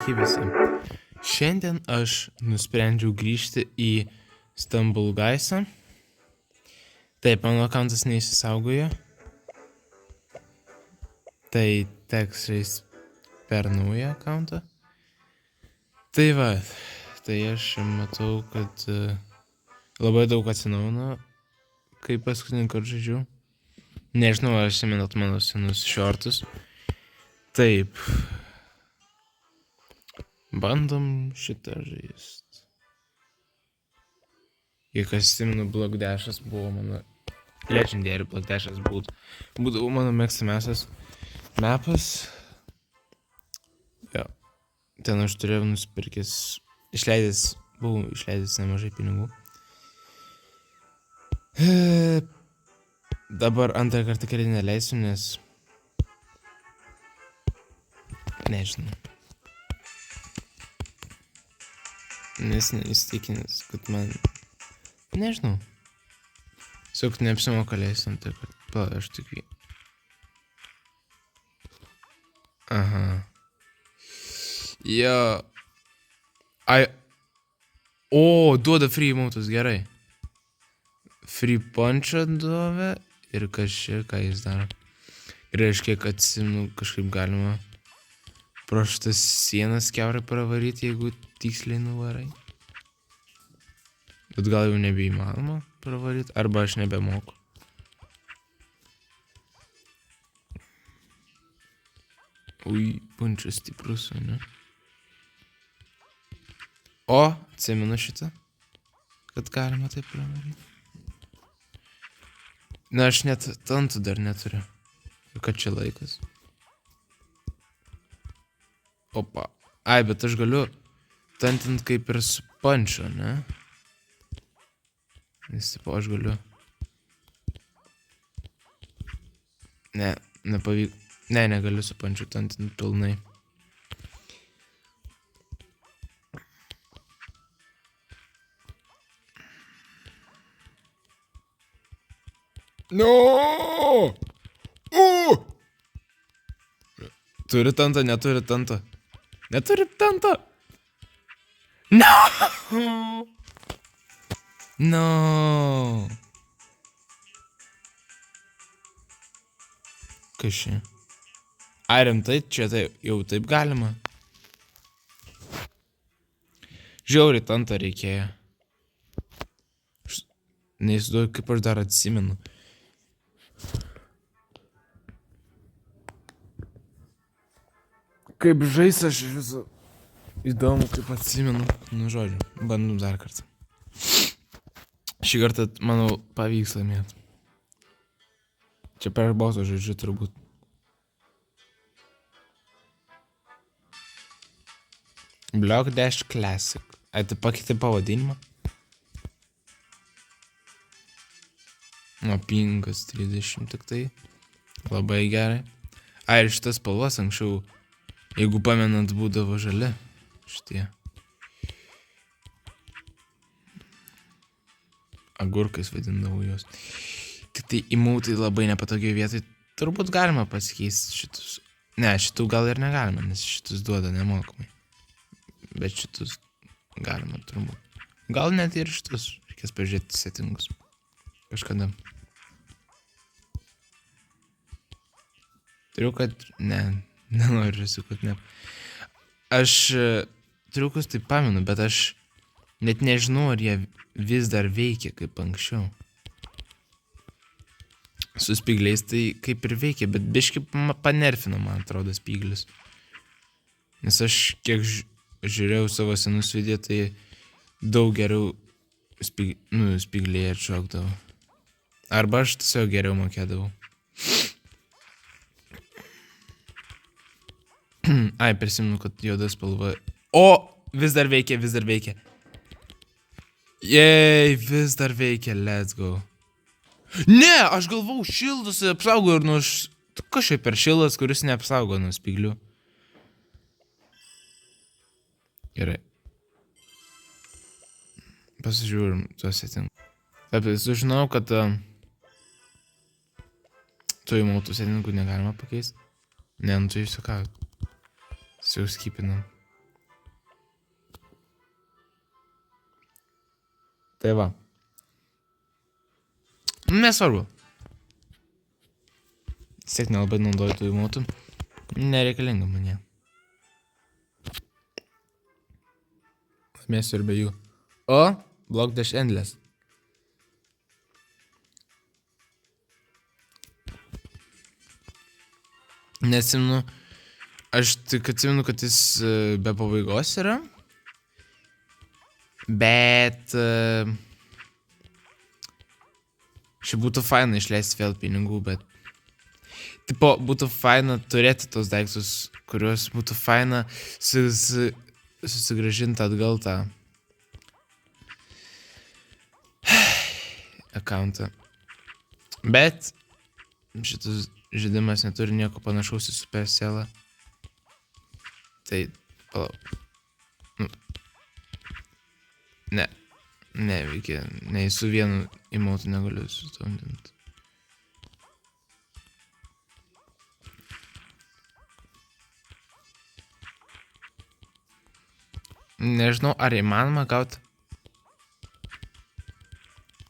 Sveiki visi. Šiandien aš nusprendžiau grįžti į Stambulgaisą. Taip, mano akantas neįsisaugojo. Tai teks žaisti per naują akantą. Tai va, tai aš matau, kad labai daug atsinaujino, kai paskutinį kartą žaidžiau. Nežinau, ar atsimenat mano senus shortus. Taip. Bandom šitą žaist. Jei kas atsimenu, Block Dash'as buvo mano... Legendary Block Dash'as būdavo mano mėgstamiausias mapas. Jo. Ten aš turėjau nusipirkęs... Buvau išleidęs nemažai pinigų. Dabar antrą kartą kelią neleisiu, nes... Nežinau. Nes neįstikinęs, kad man... Nežinau. Tiesiog neapsimoka leisti antrą kartą. Pala, aš tik jį. Aha. Jo. Ai. O, duoda free emotus, gerai. Free punch'ą duovė. Ir ką jis daro. Ir aš kiek atsimenu, kažkaip galima pro šitas sienas kiaurai pravaryti, jeigu tiksliai nuvarai. Bet gal jau nebeįmanoma pravaryti, arba aš nebemoku. Ui, punčas stiprus, ne? O, atsimenu šitą, kad galima taip pravaryti. Na, aš net tantų dar neturiu. Ir kad čia laikas. Opa. Ai, bet aš galiu tantint kaip ir su punč'u, ne? Nes, tipo, aš galiu. Ne, nepavyk. Ne, negaliu su punč'u tantint pilnai. No! Turi tantą, neturi tantą. Neturi tantą. No! No! Kas čia? Ai, rimtai, čia tai jau taip galima. Žiauriai tantą reikėjo. Neįsivaizduoju, kaip aš dar atsimenu. Kaip žais aš visų įdomu, kaip atsimenu. Nu, žodžiu, bandom dar kartą. Šį kartą, manau, pavyks laimėti. Čia per boso žodžiu turbūt. Block Dash Classic. Ai, tu pakeitė pavadinimą? O, pinkas 30 tik tai. Labai gerai. Ai, ir šitas spalvas anksčiau, jeigu pamenant, būdavo žali. Šitie. Agurkais vadindavau juos. Tik tai emotai labai nepatogiai vietai. Turbūt galima pasikeisti šitus. Ne, šitų gal ir negalima, nes šitus duoda nemokamai. Bet šitus galima turbūt. Gal net ir šitus. Reikės pažiūrėti settingus. Kažkada. Turiu, kad... Nenoriu kad ne. Aš triukus taip pamenu, bet aš net nežinau, ar jie vis dar veikia kaip anksčiau. Su spygliais tai kaip ir veikia, bet biški panerfino, man atrodo, spyglis. Nes aš kiek žiūrėjau savo senus video, tai daug geriau spygliai atšokdavo. Arba aš tiesiog geriau mokėdavau. Ai, prisimenu, kad juoda spalva. O, vis dar veikia, vis dar veikia. Jei, vis dar veikia, let's go. Ne, aš galvau, šildus apsaugo ir nuo... Kas čia per šildas, kuris neapsaugo nuo spyglių? Gerai. Pasižiūrim tuos settingus. Taip, sužinau, kad tų emotų settingų negalima pakeisti. Ne, nu tai išsakau. Jau skipinam. Tai va. Nesvarbu. Siek nelabai naudoju tų emotų. Nereikalinga man jie. Mėsiu ir be jų. O, Block Dash Endless. Neatsimenu. Aš tik atsimenu, kad jis be pabaigos yra. Bet... Šiaip būtų faina išleisti vėl pinigų, bet... Tipo, būtų faina turėti tos daiktus, kuriuos būtų faina susigrąžinti atgal tą accountą. Bet šitas žaidimas neturi nieko panašaus į Supercellą. Tai, palauk. Neveikia, nei su vienu emotu negaliu sustabdinti. Nežinau, ar įmanoma gauti.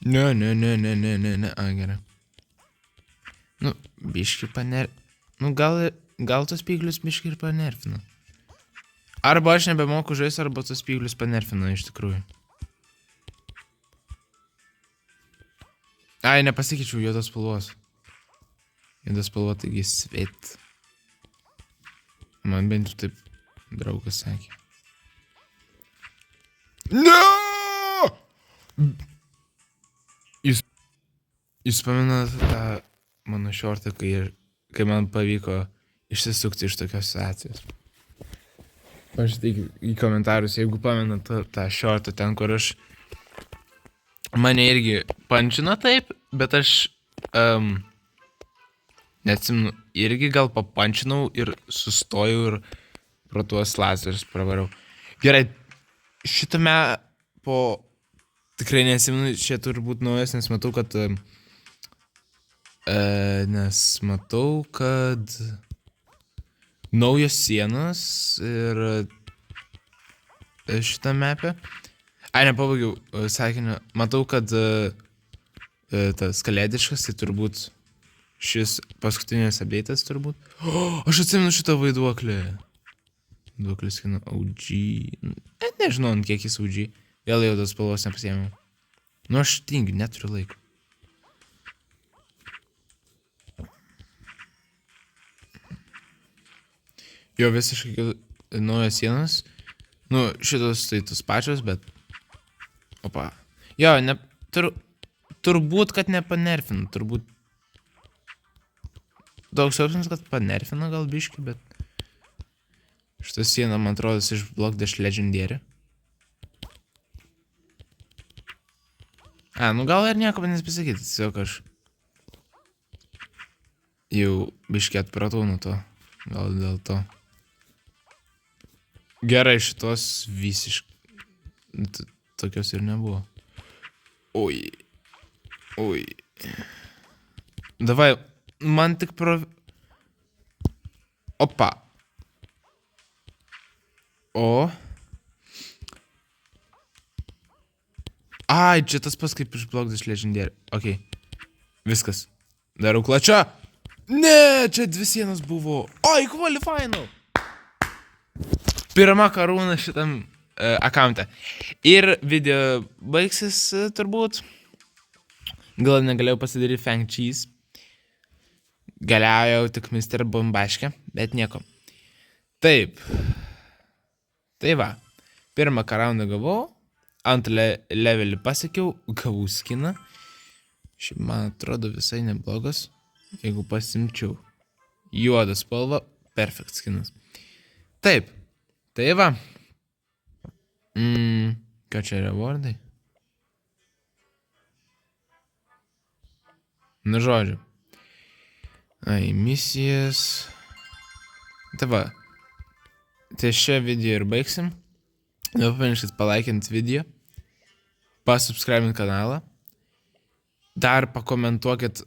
Ne, a, gerai. Nu, biškį Nu, gal tos spyglius biškį ir panerfina. Arba aš nebemoku žaisti, arba tos spyglius panerfina iš tikrųjų. Ai, nepasakyčiau juodos spalvos. Juodos spalva, taigi svet. Man bent jau taip draugas sakė. No! Jūs pamenat tą mano shortą, kai man pavyko išsisukti iš tokios situacijos. Pažiūrėk į komentarus, jeigu pamenat tą shortą ten, kur aš mane irgi pančino taip, bet aš neatsimenu, irgi gal papančinau ir sustojau ir pro tuos lazerius pravarau. Gerai, šitame po... Tikrai nesimenu, čia turbūt naujas, nes matau, kad naujos sienos ir šitą mapę. Ai, nepabaigiau sakinio. Matau, kad tas kalėdiškas, tai turbūt šis paskutinės update'as turbūt. O, aš atsimenu šitą vaiduoklį. Vaiduoklis skina OG. Nežinau, ant kiek jis OG. Vėl jau tos spalvos nepasiėmiau. Nu, aš tingiu, neturiu laiko. Jo, visiškai naujos sienos. Nu, šitos tai tos pačios, bet... Opa. Jo, turbūt, kad nepanerfina. Turbūt... Toks jausmas, kad panerfina gal biškį, bet... Šitą sieną, man atrodo, iš Block Dash Legendary. A, nu gal ir nieko nespasakyti, tiesiog aš jau biškį atpratau nuo to, gal dėl to. Gerai, šitos visiškai tokios ir nebuvo. Oi. Davai, man tik Opa. O. Ai, čia tas pas kaip iš Block Dash Legendary. Ok. Viskas. Darau klačą. Ne, čia 2 sienos buvo. Oi, qualifinal. Pirma karūna šitam account'e. Ir video baigsis turbūt. Gal negalėjau pasidaryti Fang Cheese. Galėjau tik Mr. Bombaškę, bet nieko. Taip. Tai va. Pirmą karūną gavau. Antrą levelį pasiekiau, gavau skiną. Šiaip man atrodo visai neblogas. Jeigu pasimčiau juodą spalvą, perfect skinas. Taip. Tai va. Ką čia rewardai? Nu žodžiu. Ai, misijas. Tai va. Tai šią video ir baigsim. Nepamirškit palaikinti video. Pasubscribint kanalą. Dar pakomentuokit,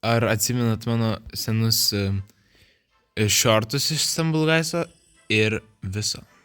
ar atsimenat mano senus shortus iš Stumble Guyso ir viso.